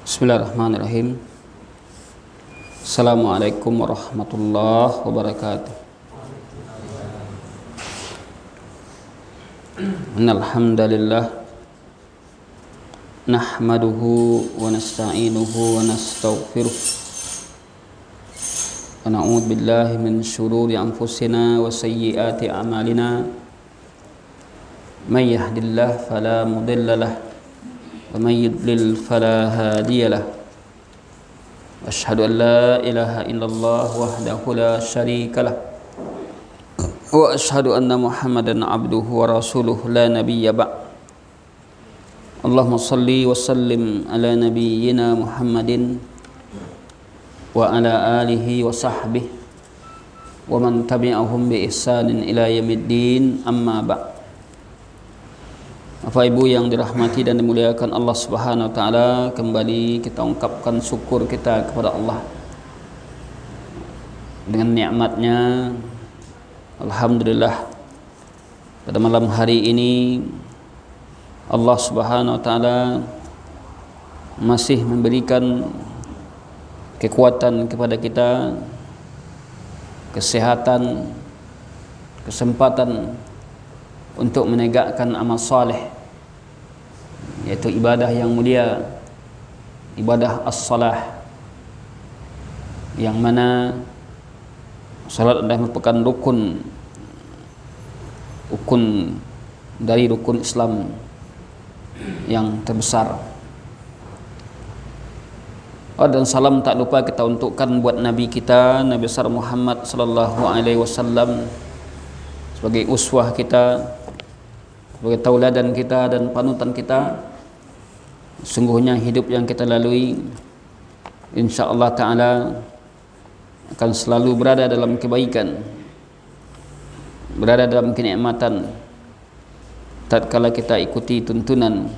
Bismillahirrahmanirrahim. Assalamualaikum warahmatullahi wabarakatuh. Innal hamdalillah nahmaduhu wa nasta'inuhu wa nastaghfiruh wa na'udzu billahi min shururi anfusina wa sayyiati a'malina. May yahdihillahu fala mudilla lahu wa may yudlil fala hadiya lahu. Asyhadu an la ilaha illallah wahdahu la syarika lah wa asyhadu anna Muhammadan abduhu wa rasuluh la nabiyya ba'. Allahumma salli wa sallim ala nabiyyina Muhammadin wa ala alihi wa sahbihi wa man tabi'ahum bi ihsanin ila yaumiddin, amma ba'. Bapak Ibu yang dirahmati dan dimuliakan Allah Subhanahu wa taala, kembali kita ungkapkan syukur kita kepada Allah dengan nikmatnya. Alhamdulillah, pada malam hari ini Allah Subhanahu wa taala masih memberikan kekuatan kepada kita, kesehatan, kesempatan untuk menegakkan amal saleh, yaitu ibadah yang mulia, ibadah as-salah, yang mana salat adalah merupakan rukun dari rukun Islam yang terbesar. Dan salam tak lupa kita untukkan buat Nabi kita, Nabi besar Muhammad sallallahu alaihi wasallam, sebagai uswah kita, sebagai tauladan kita dan panutan kita. Sungguhnya hidup yang kita lalui insyaallah taala akan selalu berada dalam kebaikan, berada dalam kenikmatan tatkala kita ikuti tuntunan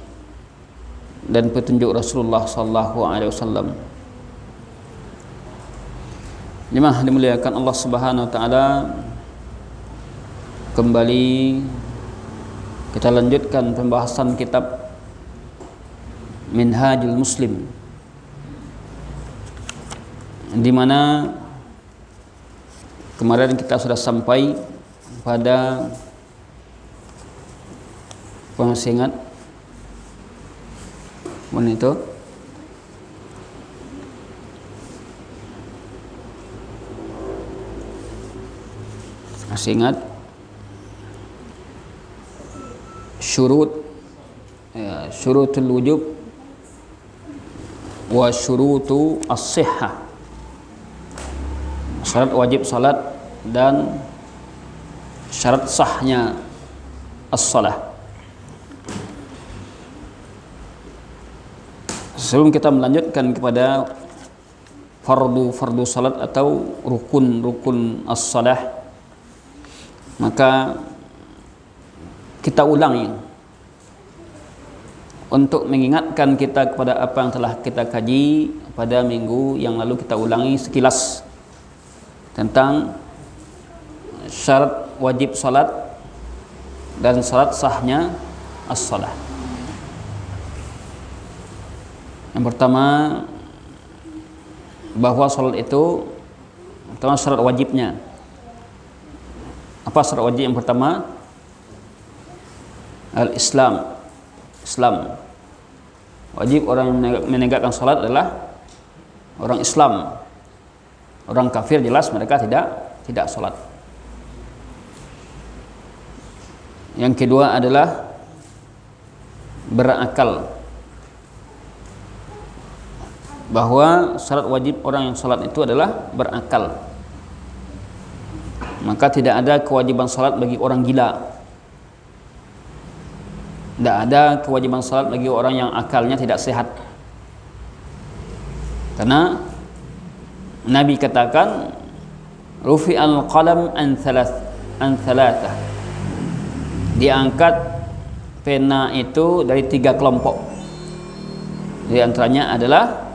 dan petunjuk Rasulullah sallallahu alaihi wasallam. Jemaah dimuliakan Allah Subhanahu wa taala, kembali kita lanjutkan pembahasan kitab Minhajul Muslim, di mana kemarin kita sudah sampai pada, masih ingat mana itu? Masih ingat syurutul wujub wa syurutu as-sihhah, syarat wajib salat dan syarat sahnya as-salah. Sebelum kita melanjutkan kepada fardu salat atau rukun as-salah, maka kita ulangi untuk mengingatkan kita kepada apa yang telah kita kaji pada minggu yang lalu. Kita ulangi sekilas tentang syarat wajib salat dan syarat sahnya as-salah. Yang pertama, bahwa salat itu pertama syarat wajibnya. Apa syarat wajib yang pertama? Al-Islam. Wajib orang yang menegakkan salat adalah orang Islam. Orang kafir jelas mereka tidak salat. Yang kedua adalah berakal, bahwa syarat wajib orang yang salat itu adalah berakal. Maka tidak ada kewajiban salat bagi orang gila. Tidak ada kewajiban salat bagi orang yang akalnya tidak sehat. Karena Nabi katakan rufi'al qalam an thalathah, diangkat pena itu dari 3 kelompok. Di antaranya adalah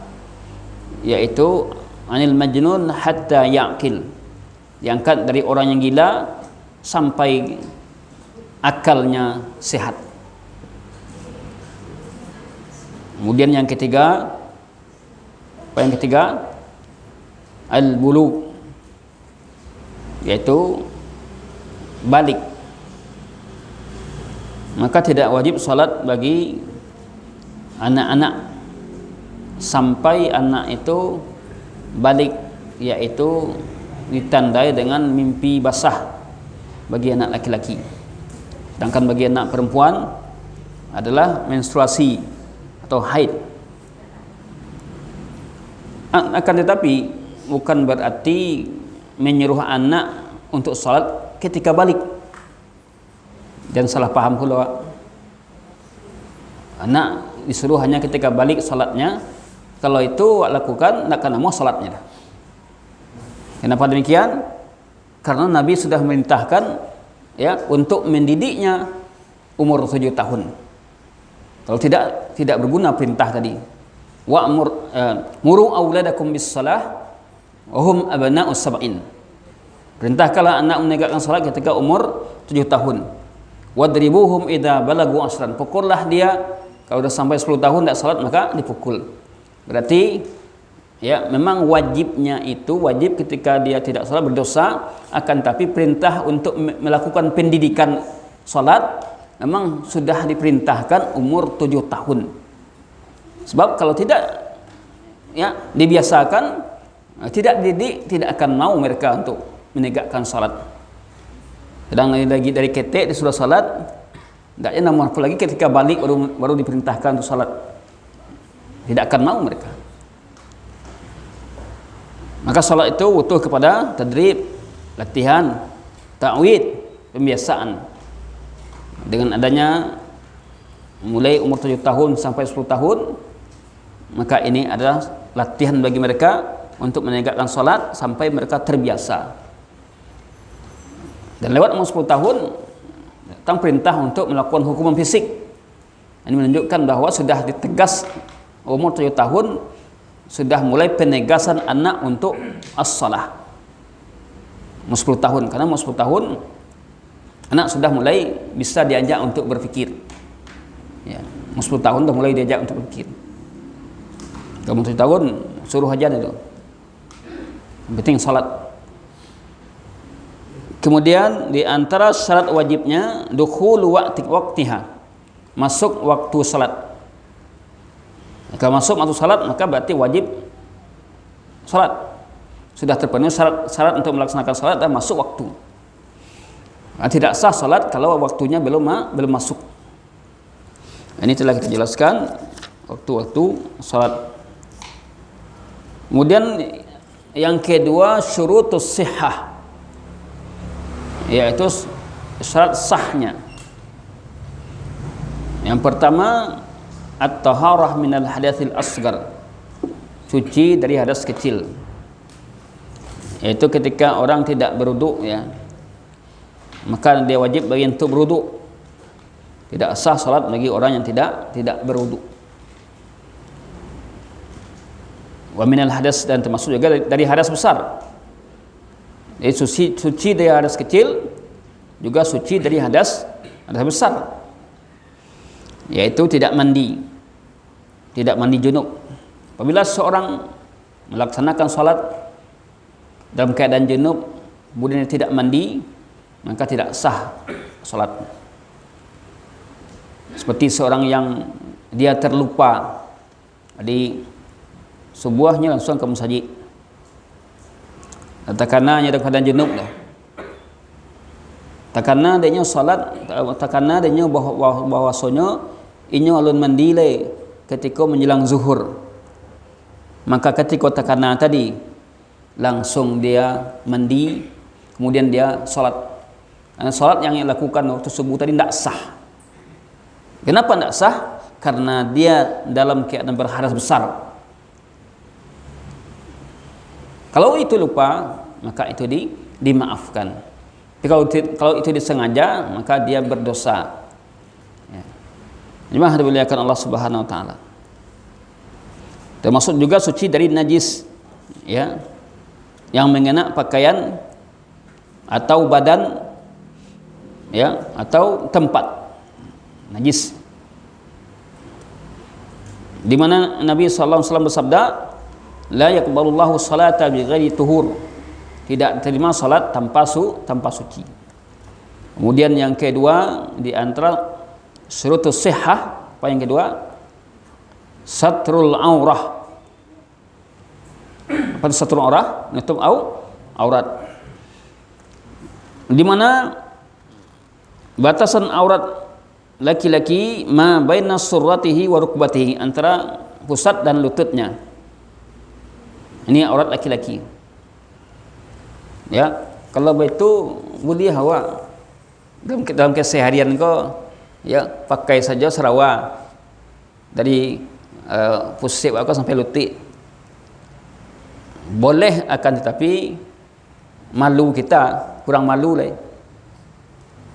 yaitu anil majnun hatta ya'qil, diangkat dari orang yang gila sampai akalnya sehat. Kemudian yang ketiga Poin ketiga, al-bulugh, yaitu balik. Maka tidak wajib salat bagi anak-anak sampai anak itu balik, yaitu ditandai dengan mimpi basah bagi anak laki-laki. Sedangkan bagi anak perempuan adalah menstruasi atau haid. Akan tetapi bukan berarti menyuruh anak untuk salat ketika balik. Dan salah paham pula, anak disuruh hanya ketika balik salatnya. Kalau itu lakukan, nak kena mau salatnya. Kenapa demikian? Karena Nabi sudah memerintahkan ya untuk mendidiknya umur 7 tahun. Kalau tidak berguna perintah tadi. Muru auladakum bis-shalah wa hum abna'us sab'in. Perintahkanlah anak menegakkan salat ketika umur 7 tahun. Wadribuhum idza balagu asran. Pukullah dia kalau sudah sampai 10 tahun tidak salat maka dipukul. Berarti ya memang wajibnya itu wajib ketika dia tidak salat berdosa, akan tapi perintah untuk melakukan pendidikan salat memang sudah diperintahkan umur 7 tahun. Sebab kalau tidak ya dibiasakan, tidak dididik, tidak akan mau mereka untuk menegakkan salat. Sedang lagi dari ketek disuruh salat, tidaknya namun lagi ketika balik baru diperintahkan untuk salat. Tidak akan mau mereka. Maka salat itu butuh kepada tadrib, latihan, ta'wid, pembiasaan. Dengan adanya mulai umur 7 tahun sampai 10 tahun, maka ini adalah latihan bagi mereka untuk menegakkan salat sampai mereka terbiasa. Dan lewat umur 10 tahun datang perintah untuk melakukan hukuman fisik. Ini menunjukkan bahawa sudah ditegas umur 7 tahun sudah mulai penegasan anak untuk as-salah. Umur 10 tahun, karena umur 10 tahun anak sudah mulai bisa diajak untuk berfikir. Ya, umur 10 tahun sudah mulai diajak untuk berfikir. Kalau umur 7 tahun suruh aja itu. Yang penting salat. Kemudian di antara syarat wajibnya dukhulu waqtiha, masuk waktu salat. Kalau masuk waktu salat maka berarti wajib salat. Sudah terpenuhi syarat untuk melaksanakan salat dan masuk waktu. Nah, tidak sah salat kalau waktunya belum masuk. Ini telah kita jelaskan waktu-waktu salat. Kemudian yang kedua syurutus sihhah, yaitu syarat sahnya. Yang pertama at-taharah minal hadatsil asghar, suci dari hadas kecil. Yaitu ketika orang tidak berwudu ya, maka dia wajib bagi untuk berwudu. Tidak sah salat bagi orang yang tidak berwudu. Wa minal hadas, dan termasuk juga dari hadas besar. Jadi suci dari hadas kecil, juga suci dari hadas besar, yaitu tidak mandi junub. Apabila seorang melaksanakan salat dalam keadaan junub kemudian tidak mandi, maka tidak sah salat. Seperti seorang yang dia terlupa di subuhnya langsung ke masjid, takana nya dalam keadaan junub dah. Takana adanya salat, takana adanya bahwasanya inyo alun mandi le ketika menjelang zuhur. Maka ketika takana tadi langsung dia mandi, kemudian dia salat. Karena salat yang dilakukan waktu subuh tadi tidak sah. Kenapa tidak sah? Karena dia dalam keadaan berhadas besar. Kalau itu lupa, maka itu dimaafkan. Tapi kalau itu disengaja, maka dia berdosa. Ya. Jemaah dimuliakan Allah Subhanahu wa taala. Termasuk juga suci dari najis, ya, yang mengenai pakaian atau badan, ya, atau tempat najis. Di mana Nabi sallallahu alaihi wasallam bersabda, la yaqbalullahu salata bighairi tuhur, tidak terima salat tanpa suci. Kemudian yang kedua di antara syurutus sihah, apa yang kedua? Satrul aurah. Apa itu satrul aurah? Menutup aurat. Di mana batasan aurat laki-laki ma baina surratihi wa rukbatihi, antara pusat dan lututnya. Ini aurat laki-laki. Ya, kalau begitu boleh awak dalam keseharian kau ya pakai saja serawa dari pusat kau sampai lutut. Boleh, akan tetapi malu kita, kurang malu lah.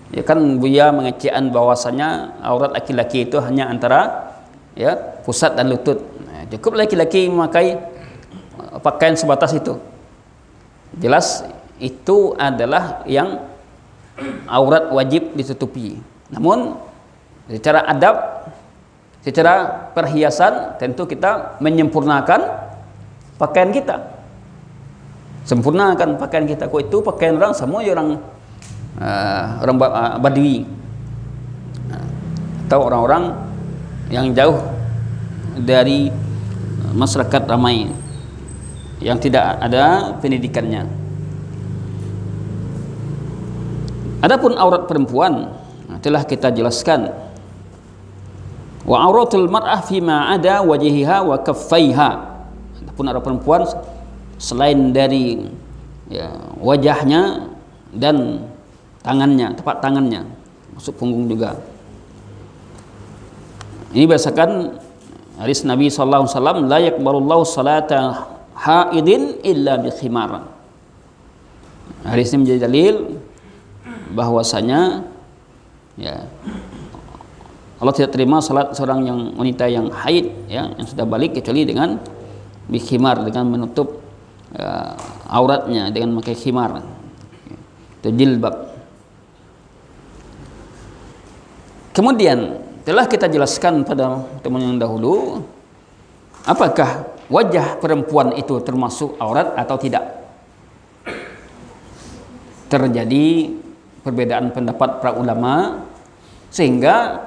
Ya kan Buya mengecekkan bahwasanya aurat laki-laki itu hanya antara ya pusat dan lutut. Nah, cukup laki-laki memakai pakaian sebatas itu. Jelas itu adalah yang aurat wajib ditutupi. Namun secara adab, secara perhiasan tentu kita menyempurnakan pakaian kita. Sempurnakan pakaian kita. Kok itu pakaian orang semua orang Badui atau orang-orang yang jauh dari masyarakat ramai yang tidak ada pendidikannya. Adapun aurat perempuan telah kita jelaskan. Wa auratul mar'ah fima ada wajhiha wa kaffaiha. Adapun aurat perempuan selain dari ya, wajahnya dan tangannya, tepat tangannya, masuk punggung juga. Ini berdasarkan hadis Nabi sallallahu alaihi wasallam, la yaqbalullahu salata haidin illa bi khimar. Hadis ini menjadi dalil bahwasanya ya Allah tidak terima salat seorang yang wanita yang haid ya, yang sudah balik, kecuali dengan bi khimar, dengan menutup auratnya dengan memakai khimar. Itu jilbab. Kemudian telah kita jelaskan pada teman yang dahulu, apakah wajah perempuan itu termasuk aurat atau tidak. Terjadi perbedaan pendapat para ulama, sehingga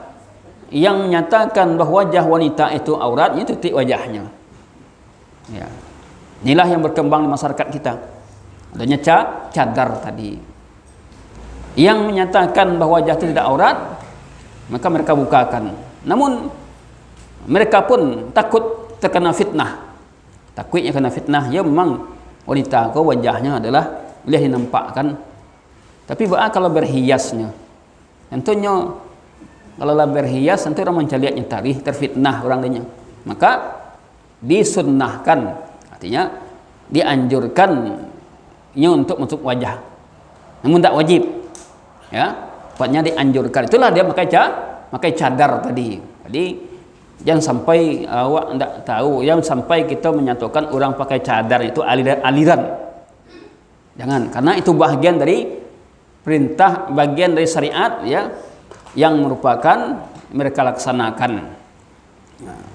yang menyatakan bahawa wajah wanita itu auratnya titik wajahnya. Ya. Inilah yang berkembang di masyarakat kita. Adanya cadar tadi. Yang menyatakan bahawa wajah itu tidak aurat, maka mereka bukakan. Namun mereka pun takut terkena fitnah. Takutnya kena fitnah. Ya memang wanita kau wajahnya adalah boleh dinampakkan. Tapi kalau berhiasnya, tentunya kalau berhias tentu orang mencaliatnya terfitnah orang lainnya. Maka disunnahkan, artinya dianjurkan untuk menutup wajah. Namun tak wajib. Ya. Tepatnya dianjurkan. Itulah dia pakai cadar tadi. Jadi jangan sampai awak tidak tahu, jangan sampai kita menyatakan orang pakai cadar itu aliran. Jangan, karena itu bagian dari perintah, bagian dari syariat ya, yang merupakan mereka laksanakan. Nah,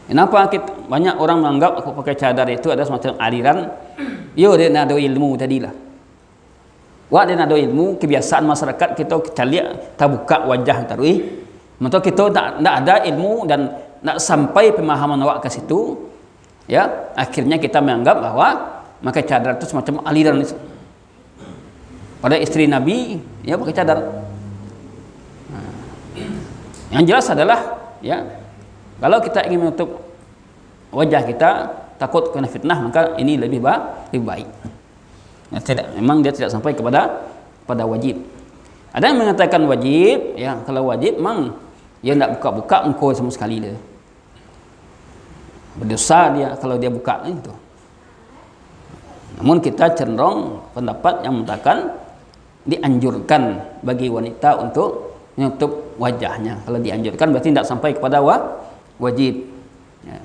kenapa banyak orang menganggap aku pakai cadar itu ada semacam aliran? Yo, dia nak ada ilmu tadilah. Wak dia nak ada ilmu, kebiasaan masyarakat kita lihat, kita buka wajah tarui. Maka kita tak ada ilmu dan nak sampai pemahaman awak ke situ, ya akhirnya kita menganggap bahwa pakai cadar itu semacam aliran. Pada istri Nabi, ya pakai cadar. Nah, yang jelas adalah, ya kalau kita ingin menutup wajah kita takut kena fitnah, maka ini lebih baik. Ya, memang dia tidak sampai kepada wajib. Ada yang mengatakan wajib, ya kalau wajib memang dia tidak buka-buka engkau sama sekali dia. Berdosa dia kalau dia buka itu. Namun kita cenderung pendapat yang mengatakan dianjurkan bagi wanita untuk menutup wajahnya. Kalau dianjurkan berarti tidak sampai kepada wajib. Ya.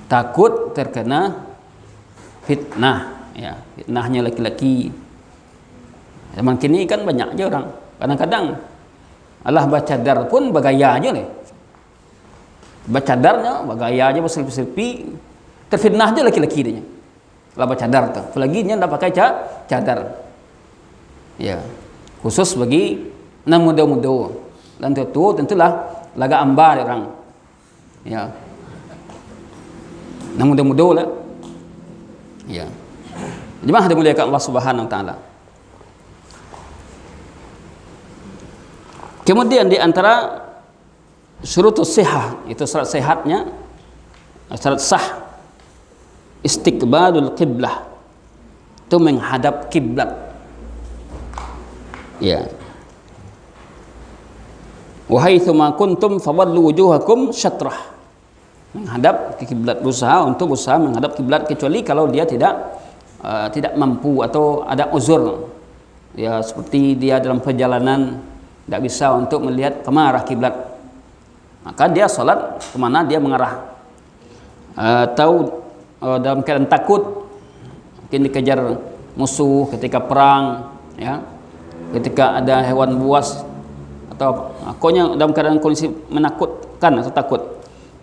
Takut terkena fitnah. Ya, fitnahnya laki-laki. Zaman kini kan banyak aja orang. Kadang-kadang Allah bercadar pun bergaya aja nih. Bercadarnya bergaya aja, berselfie-selfie. terfitnah aja laki-laki dia. Laba cadar tu. Apalagi dia enggak pakai cadar. Ya. Khusus bagi nan muda-muda. Dan tua tentulah laga ambar orang. Ya. Nan muda-muda lah. Ya. Jemaah dimuliakan Allah Subhanahu wa taala. Kemudian di antara syurutus sihah, itu syarat sehatnya, syarat sah, istiqbalul qiblah, itu menghadap kiblat. Ya. Wa haitsuma kuntum fawallu wujuhakum syatrah. Menghadap ke kiblat, berusaha menghadap kiblat, kecuali kalau dia tidak mampu atau ada uzur. Ya, seperti dia dalam perjalanan tidak bisa untuk melihat kemarah kiblat, maka dia salat kemana dia mengarah. Atau dalam keadaan takut, mungkin dikejar musuh ketika perang, ya, ketika ada hewan buas, atau pokoknya dalam keadaan kondisi menakutkan atau takut,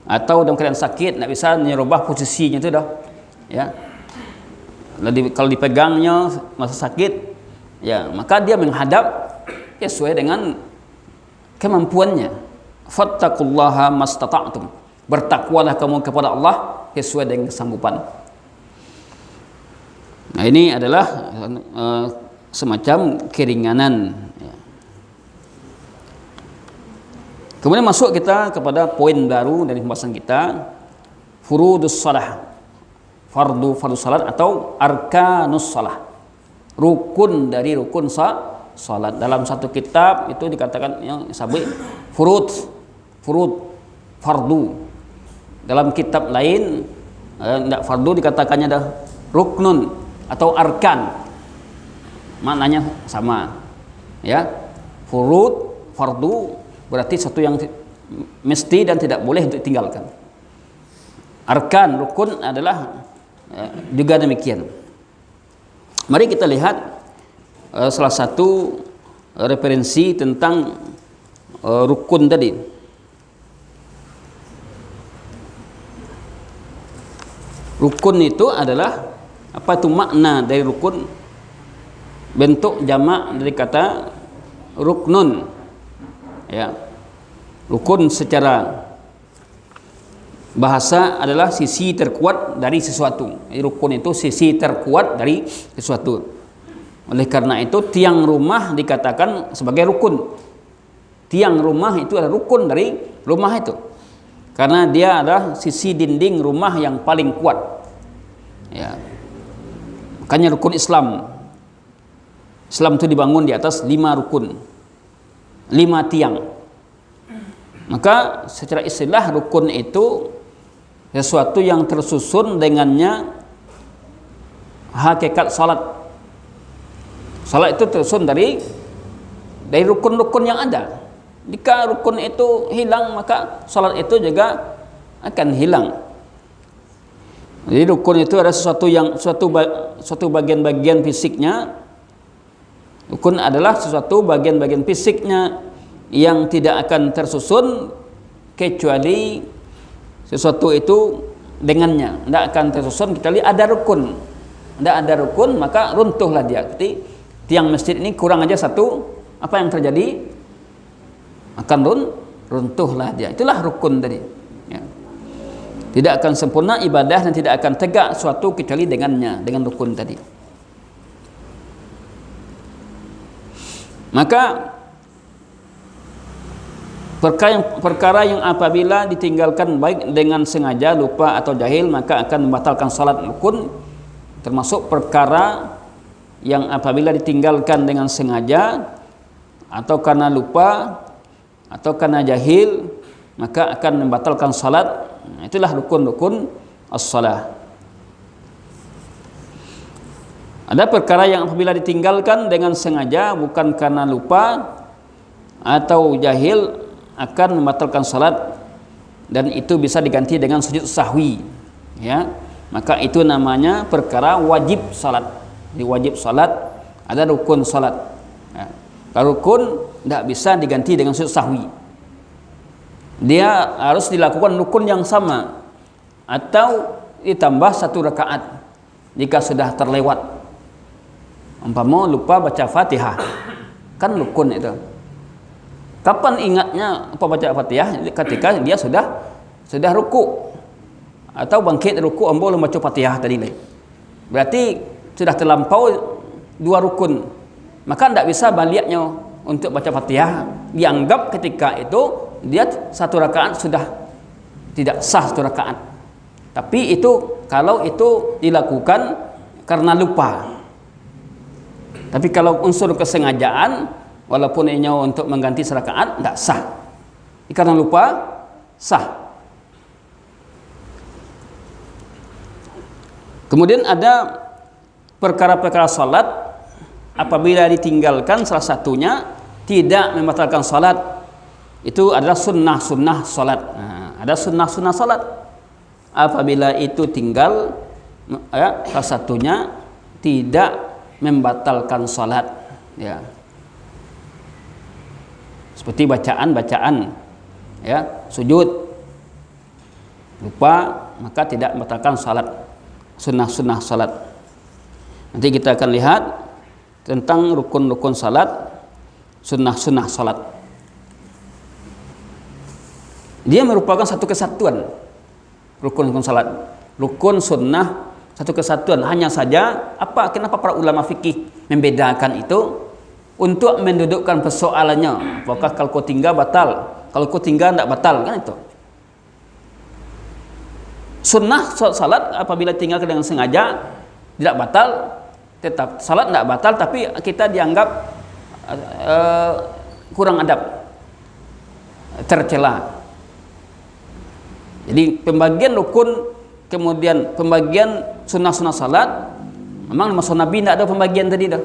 atau dalam keadaan sakit tidak bisa merubah posisinya itu dah, ya. Kalau dipegangnya masa sakit, ya, maka dia menghadap sesuai dengan kemampuannya. Fattaqullaha mastata'tum. Bertakwalah kamu kepada Allah sesuai dengan kesanggupan. Nah, ini adalah semacam keringanan. Kemudian masuk kita kepada poin baru dari pembahasan kita, furudus salah. Fardu salat atau arkanus salah. Rukun dari rukun salat. Dalam satu kitab itu dikatakan yang sabit furud fardu. Dalam kitab lain tidak fardu dikatakannya dah ruknun atau arkan. Maknanya sama. Ya. Fardu berarti satu yang mesti dan tidak boleh untuk ditinggalkan. Arkan, rukun adalah juga demikian. Mari kita lihat salah satu referensi tentang rukun tadi. Rukun itu adalah apa itu makna dari rukun? Bentuk jamak dari kata ruknun. Ya. Rukun secara bahasa adalah sisi terkuat dari sesuatu. Rukun itu sisi terkuat dari sesuatu. Oleh karena itu tiang rumah dikatakan sebagai rukun. Tiang rumah itu adalah rukun dari rumah itu, karena dia adalah sisi dinding rumah yang paling kuat. Ya. Makanya rukun Islam itu dibangun di atas 5 rukun, 5 tiang. Maka secara istilah rukun itu sesuatu yang tersusun dengannya hakikat salat. Salat itu tersusun dari rukun-rukun yang ada. Jika rukun itu hilang, maka salat itu juga akan hilang. Jadi rukun itu ada suatu bagian-bagian fisiknya. Rukun adalah sesuatu bagian-bagian fisiknya yang tidak akan tersusun kecuali sesuatu itu dengannya. Tidak akan tersusun kecuali ada rukun. Tidak ada rukun, maka runtuhlah dia. Jadi tiang masjid ini kurang aja satu, apa yang terjadi? Akan runtuhlah dia. Itulah rukun tadi. Ya. Tidak akan sempurna ibadah dan tidak akan tegak suatu kecuali dengannya, dengan rukun tadi. Maka perkara yang apabila ditinggalkan baik dengan sengaja, lupa atau jahil, maka akan membatalkan salat. Rukun termasuk perkara yang apabila ditinggalkan dengan sengaja atau karena lupa atau karena jahil, maka akan membatalkan salat. Itulah rukun-rukun as-salah. Ada perkara yang apabila ditinggalkan dengan sengaja bukan karena lupa atau jahil akan membatalkan salat, dan itu bisa diganti dengan sujud sahwi, ya. Maka itu namanya perkara wajib salat. Di wajib salat ada rukun salat. Ya. Kalau rukun tidak bisa diganti dengan sujud sahwi. Dia harus dilakukan rukun yang sama, atau ditambah 1 rakaat jika sudah terlewat. Umpama lupa baca Fatihah, kan rukun itu. Kapan ingatnya apa baca Fatihah? Ketika dia sudah ruku atau bangkit ruku belum baca Fatihah tadi. Berarti sudah terlampau 2 rukun. Maka tidak bisa baliknya untuk baca Fatihah. Dianggap ketika itu dia 1 rakaat sudah tidak sah 1 rakaat. Tapi itu kalau itu dilakukan karena lupa. Tapi kalau unsur kesengajaan, walaupun ini untuk mengganti serakaat, tidak sah. Karena lupa, sah. Kemudian ada perkara-perkara salat apabila ditinggalkan salah satunya tidak membatalkan salat. Itu adalah sunnah-sunnah salat. Nah, ada sunnah-sunnah salat. Apabila itu tinggal, salah satunya tidak membatalkan salat, ya. Seperti bacaan-bacaan, ya, sujud lupa, maka tidak membatalkan salat. Sunnah-sunnah salat. Nanti kita akan lihat tentang rukun-rukun salat, sunnah-sunnah salat. Dia merupakan satu kesatuan. Rukun-rukun salat, rukun sunnah, satu kesatuan. Hanya saja kenapa para ulama fikih membedakan itu untuk mendudukkan persoalannya. Apakah kalau kau tinggal batal, kalau kau tinggal tidak batal, kan itu. Sunnah salat apabila tinggal dengan sengaja tidak batal, tetap salat tidak batal, tapi kita dianggap kurang adab, tercela. Jadi pembagian rukun, kemudian pembagian sunnah-sunnah salat, memang Maksud Nabi tidak ada pembagian tadi dah.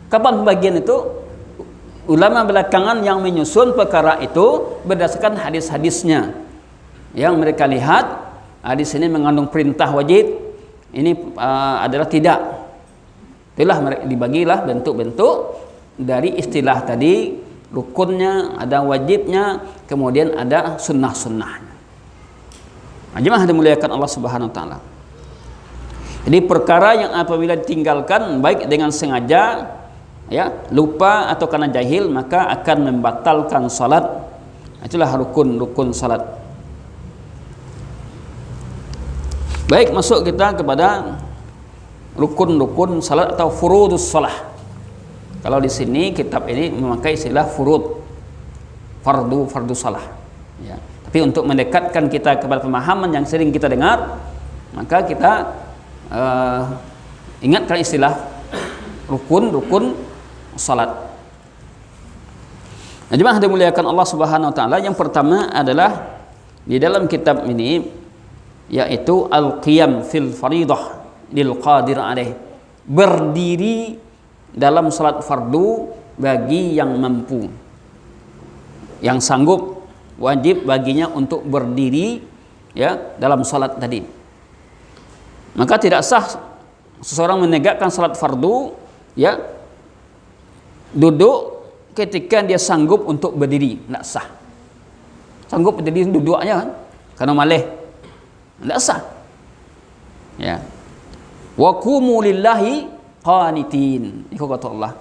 Kapan pembagian itu? Ulama belakangan yang menyusun perkara itu berdasarkan hadis-hadisnya. Yang mereka lihat hadis ini mengandung perintah wajib, ini adalah tidak. Itulah dibagilah bentuk-bentuk dari istilah tadi, rukunnya, ada wajibnya, kemudian ada sunnah-sunnahnya. Jemaah dimuliakan Allah Subhanahu wa taala. Jadi perkara yang apabila ditinggalkan baik dengan sengaja, ya, lupa atau karena jahil, maka akan membatalkan salat. Itulah rukun-rukun salat. Baik, masuk kita kepada rukun-rukun salat atau furudus salah. Kalau di sini kitab ini memakai istilah furud, fardu salah, ya. Tapi untuk mendekatkan kita kepada pemahaman yang sering kita dengar, maka kita ingatkan istilah rukun salat. Nah, jemaah dimuliakan Allah Subhanahu wa taala, yang pertama adalah di dalam kitab ini yaitu al-qiyam fil faridah lil qadir alaih. Berdiri dalam salat fardu bagi yang mampu, yang sanggup, wajib baginya untuk berdiri, ya, dalam salat tadi. Maka tidak sah seseorang menegakkan salat fardu, ya, duduk ketika dia sanggup untuk berdiri, tidak sah. Sanggup berdiri duduknya kan, karena malih, tidak sah. Ya. Wa qumu lillahi qanitin. Itu kata Allah.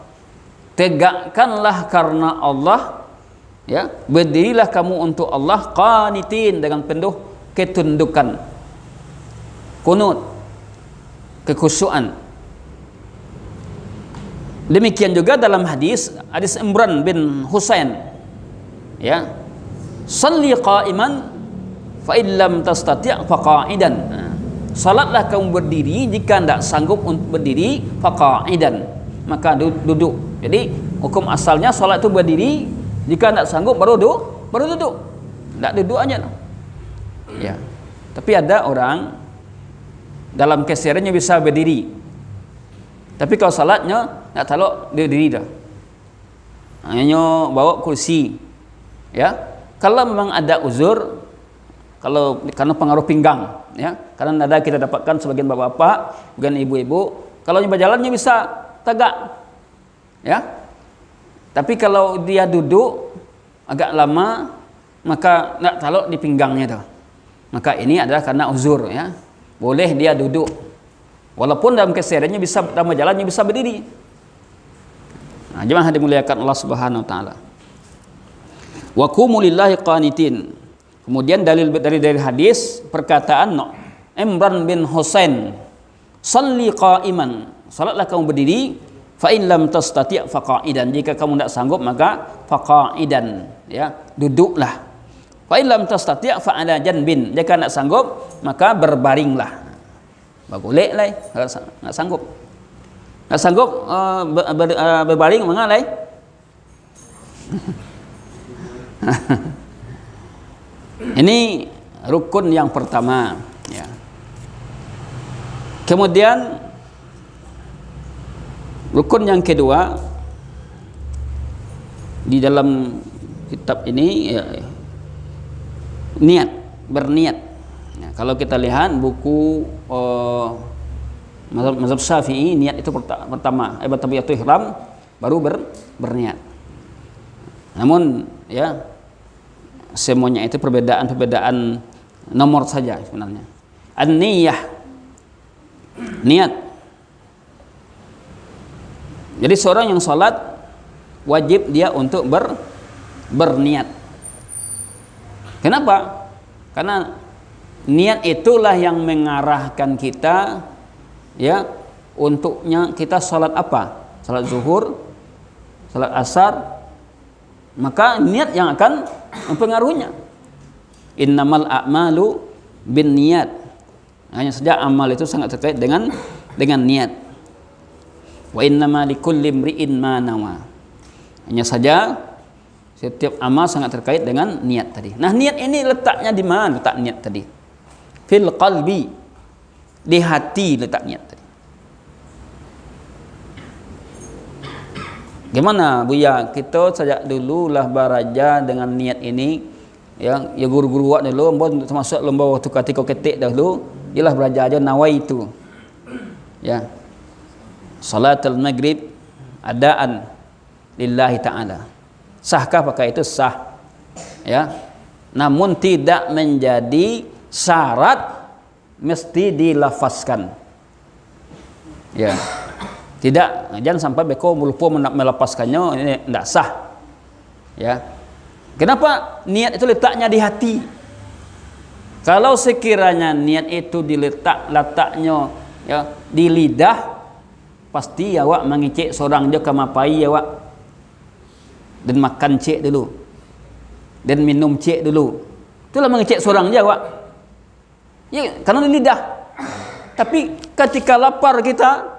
Tegakkanlah karena Allah, ya, berdirilah kamu untuk Allah qanitin, dengan penuh ketundukan, kunut, kekhusyuan. Demikian juga dalam hadis Imran bin Husain, ya, salli qa'iman fa illam tastati' fa qa'idan. Salatlah kamu berdiri, jika tidak sanggup untuk berdiri fa qa'idan, maka duduk. Jadi hukum asalnya salat itu berdiri, jika tidak sanggup baru duduk. Tidak duduk aja. Ya. Tapi ada orang dalam kesehariannya bisa berdiri, tapi kalau salatnya tak talok dia diri dah. Hanya bawa kursi. Ya. Kalau memang ada uzur, kalau karena pengaruh pinggang, ya. Karena ada kita dapatkan sebagian bapak-bapak, sebagian ibu-ibu, kalau berjalannya bisa tegak. Ya. Tapi kalau dia duduk agak lama, maka nak talok di pinggangnya dah. Maka ini adalah karena uzur, ya. boleh dia duduk. Walaupun dalam kesehariannya bisa, dalam jalannya bisa berdiri. Nah, jemaah dimuliakan Allah Subhanahu wa taala. Wa qumu lillahi qanitin. Kemudian dalil dari hadis perkataan Imran bin Husain, "Shalli qa'iman." Salatlah kamu berdiri, fa in lam tastati' fa qa'idan. Jika kamu tidak sanggup maka fa qa'idan, ya, duduklah. Fa in lam tastati' fa 'ala janbin. Jika tidak sanggup maka berbaringlah. Bagolek lai, enggak sanggup. Enggak sanggup berbaring mangga lai? Ini rukun yang pertama, ya. Kemudian rukun yang kedua di dalam kitab ini, ya, niat, berniat. Ya, kalau kita lihat buku mazhab Syafi'i, niat itu pertama, takbiratul ihram, baru berniat. Namun ya semuanya itu perbedaan nomor saja sebenarnya. An-niyah, niat. Jadi seorang yang sholat wajib dia untuk berniat. Kenapa? Karena niat itulah yang mengarahkan kita, ya, untuknya kita sholat apa? Sholat zuhur, sholat asar, maka niat yang akan mempengaruhinya. Innamal a'malu bin niat. Hanya saja amal itu sangat terkait dengan niat. Wa innama likulli imri'in ma nawa. Hanya saja setiap amal sangat terkait dengan niat tadi. Nah, niat ini letaknya di mana letak niat tadi? Fil qalbi, di hati letak niat tadi. Gimana Buya, kita sejak dulu lah baraja dengan niat ini, ya guru-guru buat dulu, termasuk lomba waktu ketika ketik dahulu, ialah belajar aja nawaitu, ya, salatul maghrib adaan lillahi ta'ala. Sahkah pakai itu? Sah, ya, namun tidak menjadi syarat mesti dilafazkan, ya. Tidak, jangan sampai beko lupa melepaskannya, ini tidak sah, ya. Kenapa? Niat itu letaknya di hati. Kalau sekiranya niat itu letaknya, ya, di lidah, pasti awak mengicik seorang dia kemapai awak, dan makan cek dulu, dan minum cek dulu. Itulah mengicik seorang dia awak, ya, karena di lidah. Tapi ketika lapar kita,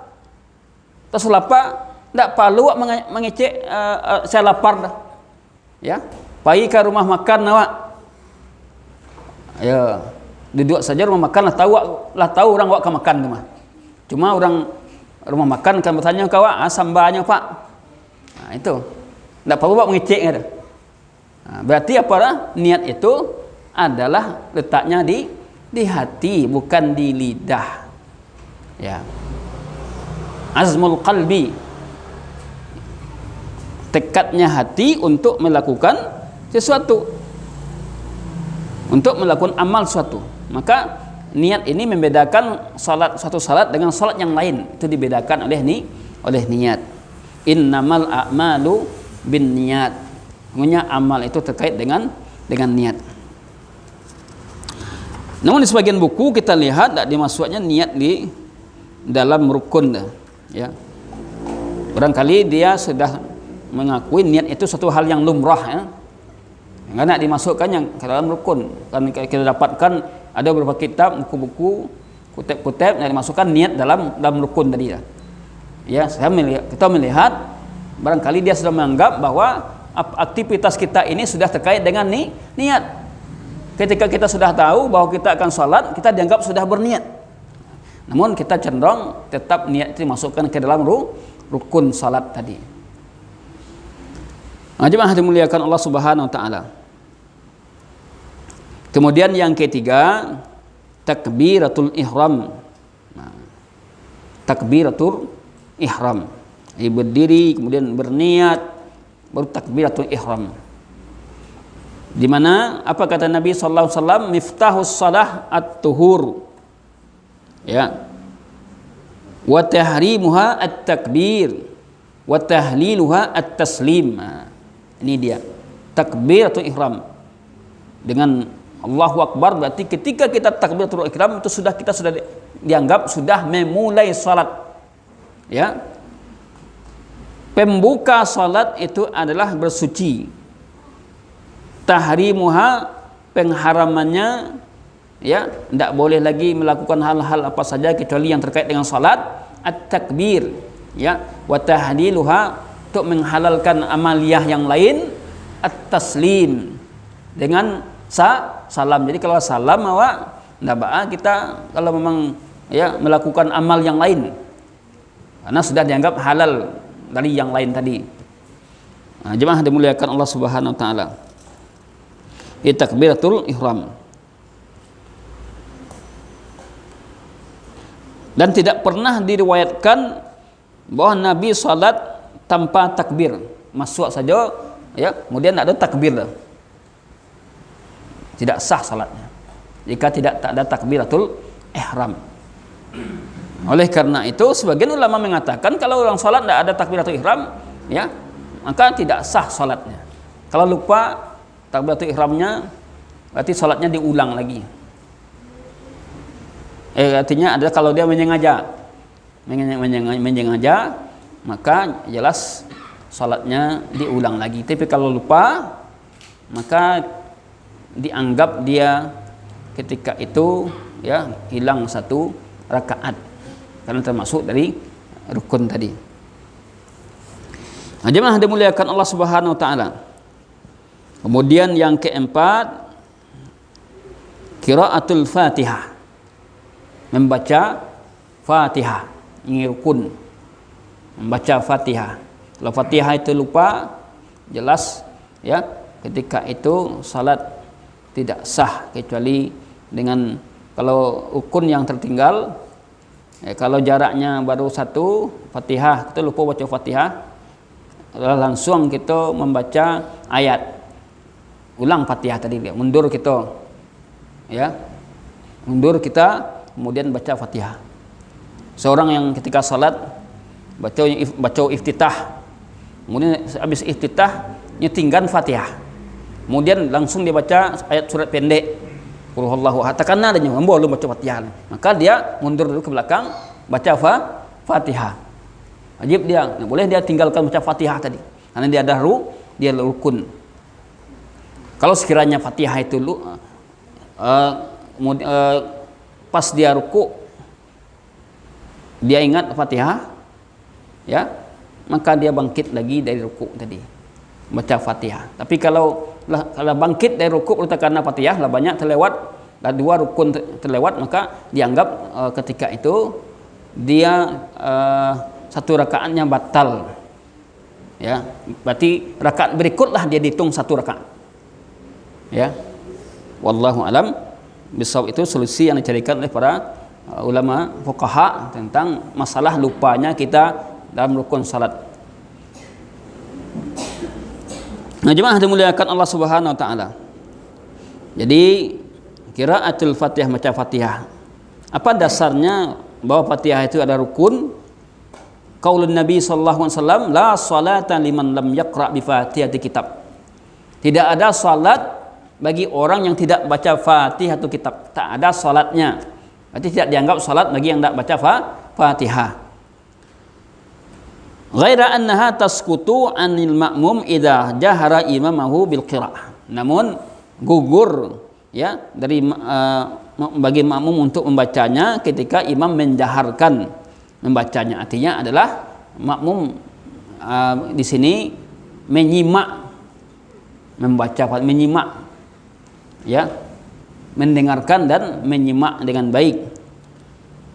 terus lapar, tidak perlu mengecek saya lapar dah, ya, pergi ke rumah makan awak, ya, duduk saja rumah makan lah tahu orang awak ke makan rumah. Cuma orang rumah makan kan bertanya ke awak, sambanya pak, nah, itu tidak perlu awak mengecek ada. Nah, berarti apa dah? Niat itu adalah letaknya di hati, bukan di lidah, ya. Azmul qalbi, tekadnya hati untuk melakukan sesuatu, untuk melakukan amal suatu. Maka niat ini membedakan suatu salat dengan salat yang lain, itu dibedakan oleh niat. Innamal a'malu bin niat. Semuanya amal itu terkait dengan niat. Namun di sebagian buku kita lihat tak dimasuknya niat di dalam rukun, ya. Barangkali dia sudah mengakui niat itu satu hal yang lumrah, ya, nggak nak dimasukkan yang ke dalam rukun. Kan kita dapatkan ada beberapa kitab, buku-buku, kutip-kutip yang dimasukkan niat dalam rukun tadi, ya. Ya, kita melihat barangkali dia sudah menganggap bahwa aktivitas kita ini sudah terkait dengan niat. Ketika kita sudah tahu bahwa kita akan sholat, kita dianggap sudah berniat. Namun kita cenderung tetap niat itu dimasukkan ke dalam rukun salat tadi. Jemaah dimuliakan Allah Subhanahu wa taala. Kemudian yang ketiga, takbiratul ihram. Nah, takbiratul ihram. Berdiri kemudian berniat, baru takbiratul ihram. Di mana apa kata Nabi sallallahu alaihi wasallam, miftahus shalah at-tuhur. Ya. Wa tahrimuha at-takbir wa tahliluha at-taslim. Ini dia takbiratul ihram. Dengan Allahu Akbar berarti ketika kita takbiratul ihram itu kita sudah dianggap sudah memulai salat. Ya. Pembuka salat itu adalah bersuci. Tahrimuha, pengharamannya, ya, tidak boleh lagi melakukan hal-hal apa saja kecuali yang terkait dengan salat. At-takbir, ya, wa tahliluha, untuk menghalalkan amaliyah yang lain. At-taslim, dengan salam. Jadi kalau salam awak tidak baik kita kalau memang ya melakukan amal yang lain, karena sudah dianggap halal dari yang lain tadi. Nah, jemaah dimuliakan Allah Subhanahu wa taala. Takbiratul ihram. Dan tidak pernah diriwayatkan bahwa Nabi salat tanpa takbir, masuk saja ya, kemudian tak ada takbir. Tidak sah salatnya jika tak ada takbiratul ihram. Oleh karena itu sebagian ulama mengatakan kalau orang salat tidak ada takbiratul ihram, ya, maka tidak sah salatnya. Kalau lupa takbiratul ihramnya, berarti salatnya diulang lagi. Artinya ada kalau dia menyengaja, maka jelas salatnya diulang lagi. Tapi kalau lupa, maka dianggap dia ketika itu ya hilang satu rakaat, karena termasuk dari rukun tadi. Nah, jemaah dimuliakan Allah Subhanahu wa taala. Kemudian yang keempat, qiraatul Fatihah. Membaca Fatihah, ini rukun. Membaca Fatihah. Kalau Fatihah itu lupa, jelas ya ketika itu salat tidak sah kecuali dengan kalau rukun yang tertinggal. Kalau jaraknya baru satu Fatihah, kita lupa baca Fatihah, langsung kita membaca ayat, ulang Fatihah tadi, mundur kita, ya, mundur kita, kemudian baca Fatihah. Seorang yang ketika salat baca iftitah, kemudian habis iftitah nyetinggan Fatihah, kemudian langsung dia baca ayat surat pendek, Qul huwallahu ahad, karena adanya belum baca Fatihah, maka dia mundur dulu ke belakang baca Fatihah. Wajib dia, nggak boleh dia tinggalkan baca Fatihah tadi, karena dia ada dia rukun. Kalau sekiranya Fatihah itu pas dia ruku dia ingat Fatihah, ya, maka dia bangkit lagi dari ruku tadi, baca Fatihah. Tapi kalau bangkit dari ruku karena Fatihah lah banyak terlewat, lah dua rukun terlewat, maka dianggap ketika itu dia satu rakaatnya batal, ya, berarti rakaat berikutlah dia dihitung satu rakaat, ya. Wallahu alam bisawab. Itu solusi yang dicarikan oleh para ulama fuqaha tentang masalah lupanya kita dalam rukun salat. Nah, jemaah dimuliakan Allah Subhanahu wa taala. Jadi qiraatul Fatihah, baca Fatihah. Apa dasarnya bahwa Fatihah itu ada rukun? Qaulun Nabi sallallahu alaihi wasallam, la salata liman lam yaqra bi Fatihati kitab. Tidak ada salat bagi orang yang tidak baca Fatihah atau kitab. Tak ada salatnya. Berarti tidak dianggap salat bagi yang tidak baca Fatihah. Ghaira annaha tasqutu anil ma'mum idza jahara imamahu bil qiraah. Namun gugur ya dari bagi makmum untuk membacanya ketika imam menjaharkan membacanya. Artinya adalah makmum di sini menyimak membaca, menyimak, ya, mendengarkan dan menyimak dengan baik,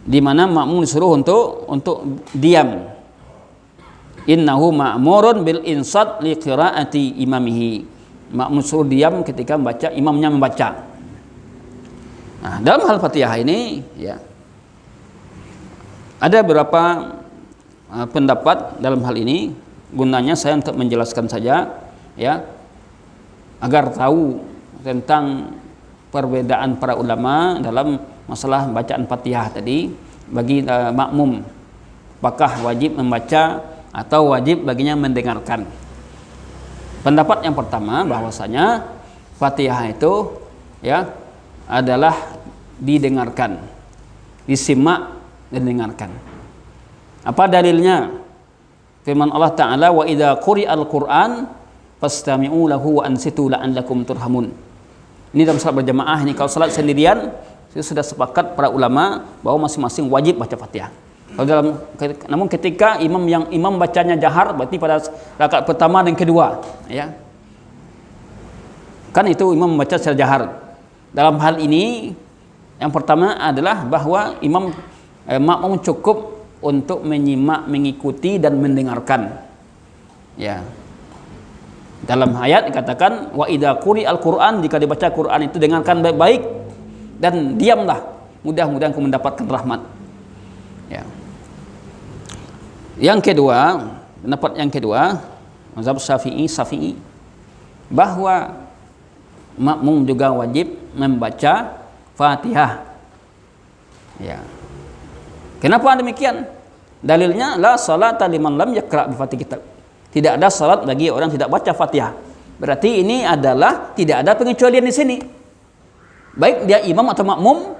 di mana makmum disuruh untuk diam. Innahu ma'murun bil insat li qiraati imamihi. Makmum suruh diam ketika membaca, imamnya membaca. Nah, dalam hal Fatihah ini, ya, ada beberapa pendapat dalam hal ini. Gunanya saya untuk menjelaskan saja, ya, agar tahu tentang perbedaan para ulama dalam masalah bacaan Fatihah tadi. bagi makmum. Apakah wajib membaca atau wajib baginya mendengarkan? Pendapat yang pertama bahwasanya Fatihah itu ya adalah didengarkan, disimak dan didengarkan. Apa dalilnya? Firman Allah Ta'ala, wa idza quri'al Qur'an fastami'u lahu wa ansitu la'allakum turhamun. Ini dalam salat berjamaah. Ini kalau salat sendirian sudah sepakat para ulama bahwa masing-masing wajib baca Fatihah. Namun ketika imam bacanya jahar, berarti pada rakaat pertama dan kedua, ya. Kan itu imam membaca secara jahar. Dalam hal ini yang pertama adalah bahwa makmum cukup untuk menyimak, mengikuti dan mendengarkan. Ya. Dalam ayat dikatakan wa idza quri'al Qur'an, jika dibaca Quran itu dengarkan baik-baik dan diamlah, mudah-mudahan kamu mendapatkan rahmat. Ya. Yang kedua, pendapat yang kedua, mazhab Syafi'i bahwa makmum juga wajib membaca Fatihah. Ya. Kenapa demikian? Dalilnya la salata liman lam yaqra bi Fatihah kitab. Tidak ada salat bagi orang tidak baca Fatihah. Berarti ini adalah tidak ada pengecualian di sini. Baik dia imam atau makmum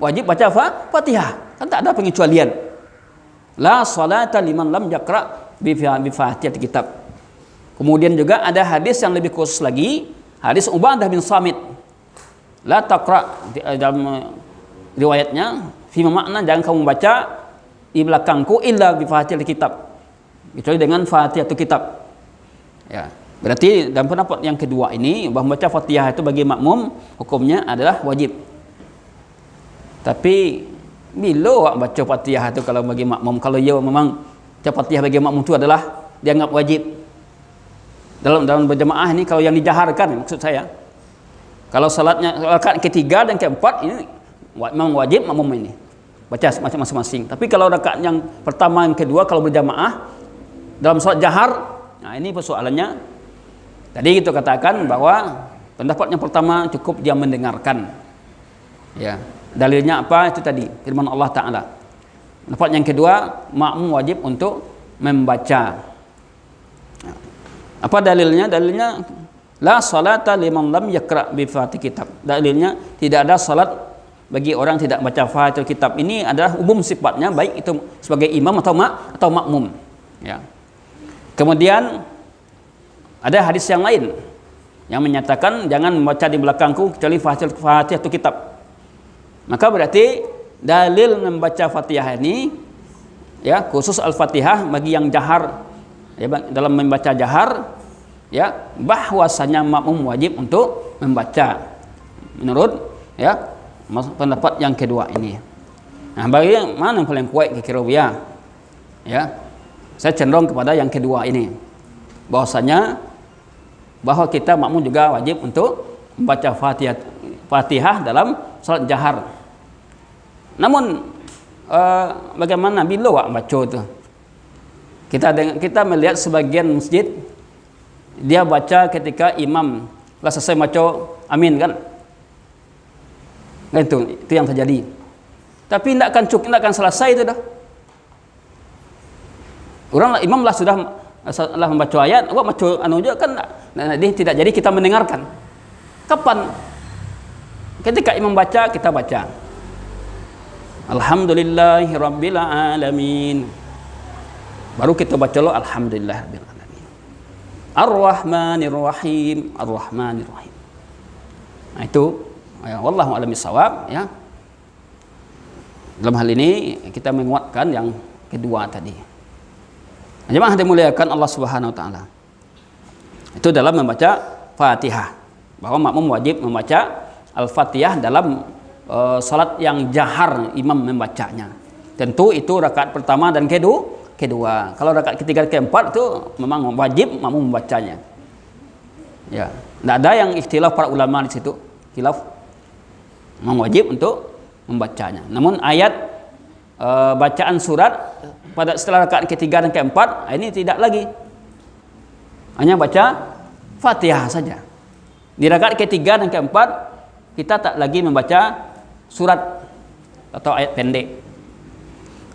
wajib baca Fatihah. Kan tak ada pengecualian. La salata liman lam yaqra bi Fatihah kitab. Kemudian juga ada hadis yang lebih khusus lagi, hadis Ubadah bin Samit. La taqra, dalam riwayatnya fi makna jangan kamu baca di belakangku illa bi Fatihah kitab, kecuali dengan Fatihah kitab. Ya, berarti dalam pendapat yang kedua ini bahwa membaca Fatihah itu bagi makmum hukumnya adalah wajib. Tapi bila awak baca Fatihah itu kalau bagi makmum, kalau ia memang baca Fatihah bagi makmum itu adalah dianggap wajib. Dalam berjamaah ini kalau yang dijaharkan, maksud saya, kalau salatnya rakaat ketiga dan keempat ini memang wajib makmum ini baca masing-masing. Tapi kalau rakaat yang pertama dan kedua kalau berjamaah dalam salat jahar, nah ini persoalannya. Tadi kita katakan bahwa pendapat yang pertama cukup dia mendengarkan. Ya, dalilnya apa? Itu tadi firman Allah Ta'ala. Pendapat yang kedua, makmum wajib untuk membaca. Apa dalilnya? Dalilnya la salata liman lam yaqra bi Fatihah kitab. Dalilnya tidak ada salat bagi orang tidak baca Fatihah kitab. Ini adalah umum sifatnya, baik itu sebagai imam atau makmum. Ya. Kemudian ada hadis yang lain yang menyatakan jangan membaca di belakangku kecuali Fatihah kitab. Maka berarti dalil membaca Fatihah ini ya khusus Al-Fatihah bagi yang jahar, ya, dalam membaca jahar, ya, bahwasanya makmum wajib untuk membaca menurut ya pendapat yang kedua ini. Nah, bagi yang mana yang paling kuat kira-kira ya, saya cenderung kepada yang kedua ini, bahwasanya bahwa kita makmum juga wajib untuk membaca Fatihah dalam salat jahar. Namun bagaimana bila awak baca itu? Kita melihat sebagian masjid dia baca ketika imam lah selesai baca amin kan? Nah, itu yang terjadi. Tapi tidak akan cukup, tidak akan selesai itu dah. Orang imam lah sudah membaca ayat, awak baca anu juga kan, dia tidak jadi kita mendengarkan. Kapan? Ketika imam baca, kita baca. Alhamdulillahirabbil alamin. Baru kita baca lo alhamdulillahirabbil alamin. Ar-Rahmanir-Rahim, Ar-Rahmanir-Rahim. Nah, itu ya, wallahu a'lam bishawab, ya. Dalam hal ini kita menguatkan yang kedua tadi. Jemaah dimuliakan Allah Subhanahu wa taala. Itu dalam membaca Fatihah, bahwa makmum wajib membaca Al-Fatihah dalam salat yang jahar imam membacanya. Tentu itu rakaat pertama dan kedua. Kalau rakaat ketiga dan keempat itu memang wajib makmum membacanya. Ya, tidak ada yang ikhtilaf para ulama di situ. Khilaf memang wajib untuk membacanya. Namun ayat bacaan surat pada setelah rakaat ketiga dan keempat ini tidak lagi, hanya baca Fatihah saja. Di rakaat ketiga dan keempat kita tak lagi membaca surat atau ayat pendek.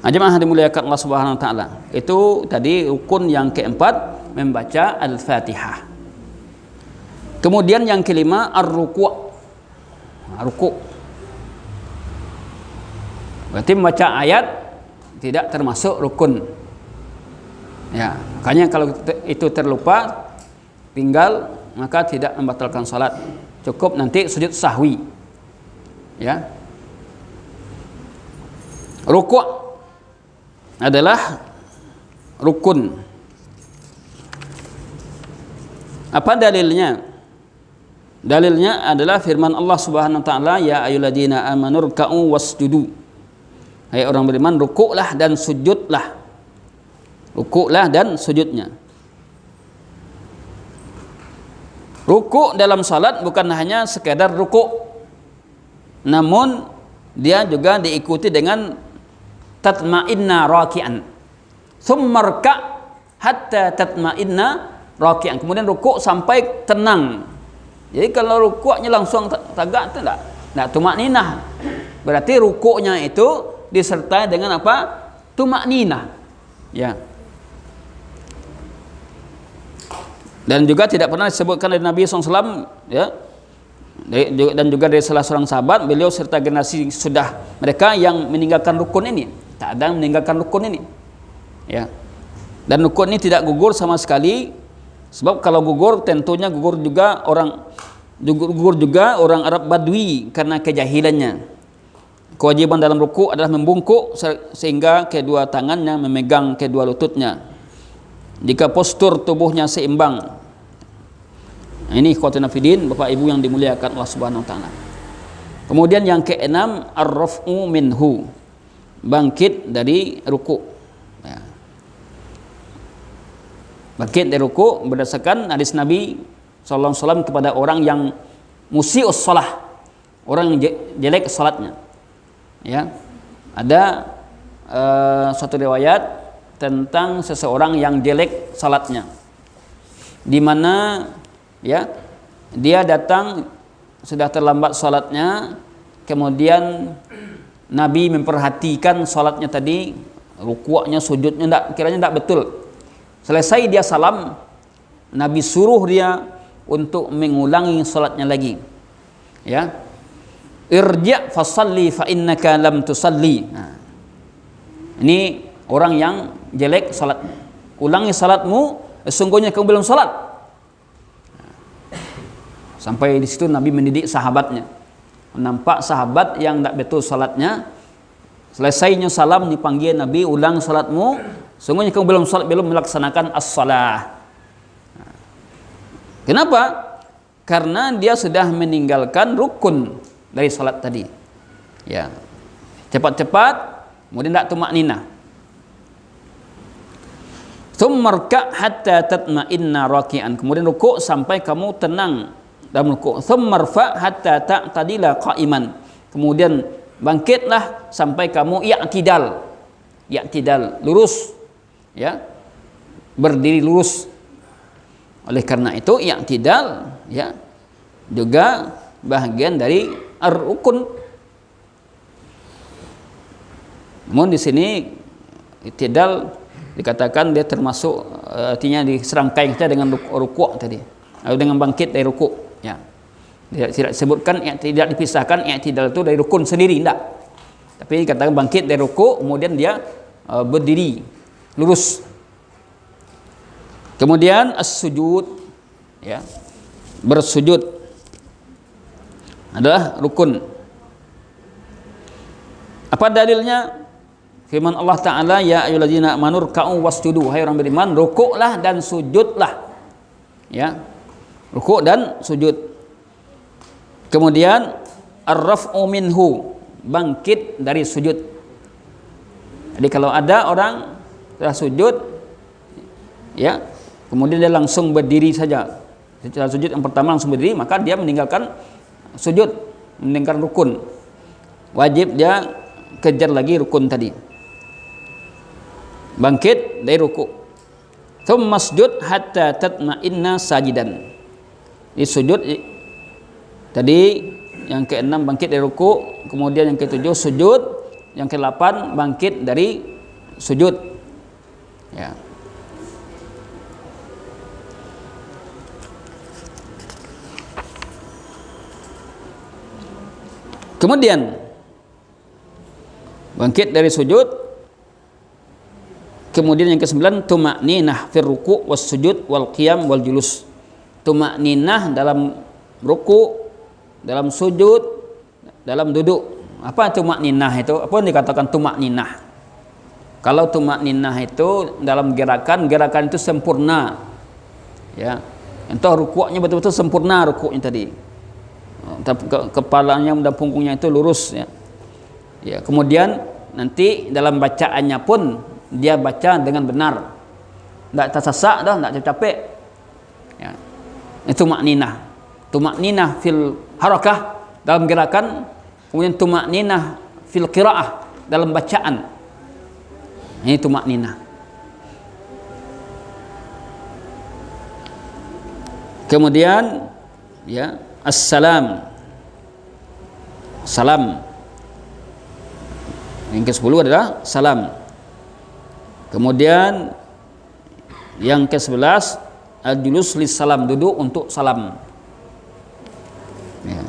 Jemaah dimuliakan Allah Subhanahu wa taala. Itu tadi rukun yang keempat, membaca Al-Fatihah. Kemudian yang kelima ar-ruku'. Ruku'. Berarti membaca ayat tidak termasuk rukun. Ya, makanya kalau itu terlupa tinggal maka tidak membatalkan salat. Cukup nanti sujud sahwi. Ya. Ruku' adalah rukun. Apa dalilnya? Dalilnya adalah firman Allah Subhanahu wa taala, ya ayyuhalladzina amanu ruk'u wasjudu. Hai orang beriman, rukuklah dan sujudlah. Rukuklah dan sujudnya. Rukuk dalam salat bukan hanya sekedar rukuk, namun dia juga diikuti dengan tatma'inna raki'an, thumma rka' hatta tatma'inna raki'an. Kemudian rukuk sampai tenang. Jadi kalau rukuknya langsung tegak itu enggak tumakninah. Berarti rukuknya itu disertai dengan apa? Tumakninah. Ya. Dan juga tidak pernah disebutkan dari Nabi SAW, ya, dan juga dari salah seorang sahabat, beliau serta generasi sudah mereka yang meninggalkan rukun ini. Tak ada yang meninggalkan rukun ini, ya. Dan rukun ini tidak gugur sama sekali, sebab kalau gugur tentunya gugur juga orang Arab Badui karena kejahilannya. Kewajiban dalam rukuk adalah membungkuk sehingga kedua tangannya memegang kedua lututnya. Jika postur tubuhnya seimbang. Ini ikhwatina fillah, Bapak Ibu yang dimuliakan Allah Subhanahu wa taala. Kemudian yang keenam, ar-raf'u minhu. Bangkit dari rukuk. Ya. Bangkit dari rukuk berdasarkan hadis Nabi sallallahu alaihi wasallam kepada orang yang musii'us shalah, orang yang jelek salatnya. Ya. Ada suatu riwayat tentang seseorang yang jelek salatnya, di mana ya dia datang sudah terlambat salatnya, kemudian Nabi memperhatikan salatnya tadi, rukuknya, sujudnya kiranya tidak betul. Selesai dia salam, Nabi suruh dia untuk mengulangi salatnya lagi. Ya, irji' fasalli fa innaka lam tusalli. Nah, ini orang yang jelek salatnya. Ulangi salatmu, sesungguhnya kamu belum salat. Sampai di situ Nabi mendidik sahabatnya. Nampak sahabat yang tidak betul salatnya, selesainya salam dipanggil Nabi, ulang salatmu, sesungguhnya kamu belum salat, belum melaksanakan as-salah. Kenapa? Karena dia sudah meninggalkan rukun dari salat tadi. Ya. Cepat-cepat, kemudian tidak tumakninah. Tsumma rka' hatta tatma'inna raki'an. Kemudian rukuk sampai kamu tenang dalam rukuk. Tsumma rfa' hatta ta'tadila qa'iman. Kemudian bangkitlah sampai kamu i'tidal. I'tidal, lurus. Ya. Berdiri lurus. Oleh karena itu i'tidal ya juga bahagian dari ar-rukun. Namun di sini i'tidal dikatakan dia termasuk artinya diserangkai kita dengan rukuk tadi, atau dengan bangkit dari rukuk, ya. Tidak disebutkan, tidak dipisahkan i'tidal itu dari rukun sendiri, tidak. Tapi dikatakan bangkit dari rukuk, kemudian dia berdiri lurus. Kemudian as-sujud, ya, bersujud adalah rukun. Apa dalilnya? Firman Allah Ta'ala, ya ayyuhalladzina amanu ruk'u wasjudu. Hai orang beriman, rukuklah dan sujudlah. Ya. Rukuk dan sujud. Kemudian ar-raf'u minhu, bangkit dari sujud. Jadi kalau ada orang telah sujud, ya, kemudian dia langsung berdiri saja. Setelah sujud yang pertama langsung berdiri, maka dia meninggalkan sujud, meninggalkan rukun. Wajib dia kejar lagi rukun tadi. Bangkit dari rukuk. Tsumma masjud hatta tatma'inna sajidan. Di sujud tadi yang keenam bangkit dari rukuk, kemudian yang ketujuh sujud yang ke-8 bangkit dari sujud. Ya. Kemudian bangkit dari sujud. Kemudian yang ke-9 tuma'ninah fir ruku' was sujud wal qiyam wal julus. Tuma'ninah dalam ruku', dalam sujud, dalam duduk. Apa tuma'ninah itu? Apa yang dikatakan tuma'ninah? Kalau tuma'ninah itu dalam gerakan itu sempurna. Ya. Entah rukuknya betul-betul sempurna rukuknya tadi. Kepalanya dan punggungnya itu lurus ya. Ya, kemudian nanti dalam bacaannya pun dia baca dengan benar. Enggak tersesak dah, enggak capek. Ya. Itu makninah. Tuma'ninah fil harakah dalam gerakan, kemudian tuma'ninah fil qiraah dalam bacaan. Ini tuma'ninah. Kemudian ya, assalam. Salam. Yang ke-10 adalah salam. Kemudian yang ke-11 al-julus lis salam, duduk untuk salam. Ya.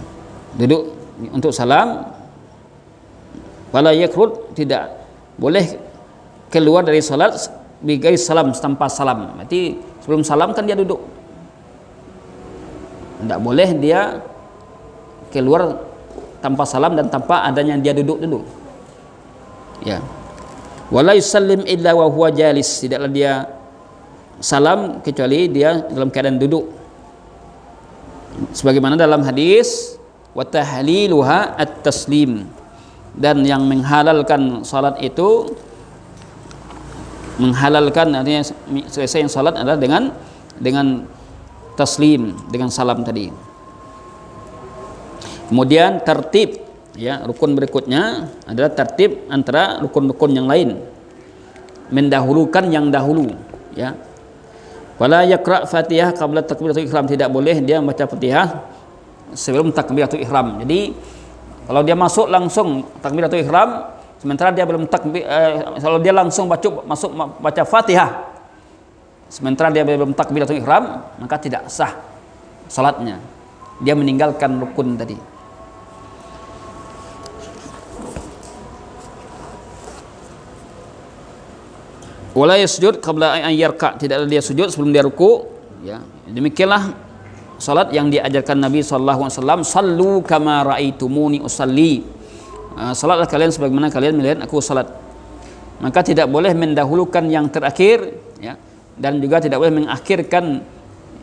Duduk untuk salam. Wala yakrut, tidak boleh keluar dari salat bigai salam, tanpa salam. Berarti sebelum salam kan dia duduk. Tidak boleh dia keluar tanpa salam dan tanpa adanya dia duduk dulu. Ya. Wala yusallim illa wa huwa jalis, tidaklah dia salam kecuali dia dalam keadaan duduk. Sebagaimana dalam hadis wa tahliluha at-taslim, dan yang menghalalkan salat itu, menghalalkan artinya selesai yang salat adalah dengan taslim, dengan salam tadi. Kemudian tertib, ya, rukun berikutnya adalah tertib antara rukun-rukun yang lain, mendahulukan yang dahulu, ya. Wala yaqra Fatihah qabla takbiratul ihram, tidak boleh dia membaca Fatihah sebelum takbiratul ihram. Jadi kalau dia masuk langsung takbiratul ihram sementara dia belum kalau dia langsung baca Fatihah sementara dia belum takbiratul ihram, maka tidak sah salatnya. Dia meninggalkan rukun tadi. Wala yasjud qabla an yarka, tidaklah dia sujud sebelum dia ruku, ya. Demikianlah salat yang diajarkan Nabi sallallahu alaihi wasallam, sallu kama raaitumuni usalli. Salatlah kalian sebagaimana kalian melihat aku salat. Maka tidak boleh mendahulukan yang terakhir, ya, dan juga tidak boleh mengakhirkan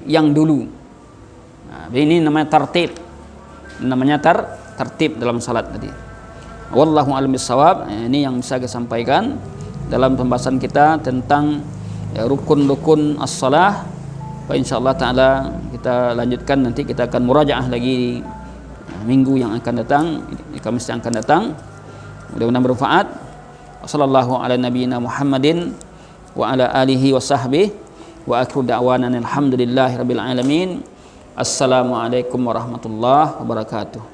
yang dulu. Nah, ini namanya tertib. Namanya tertib dalam salat tadi. Wallahu a'lam bissawab. Ini yang bisa saya sampaikan dalam pembahasan kita tentang rukun-rukun as-salah. Insyaallah taala kita lanjutkan, nanti kita akan murajaah lagi minggu yang akan datang, di Kamis yang akan datang. Mudah-mudahan bermanfaat. Wassallallahu ala nabiyyina Muhammadin wa ala alihi wa sahbihi wa akhiru da'wana alhamdulillahi rabbil alamin. Assalamualaikum warahmatullahi wabarakatuh.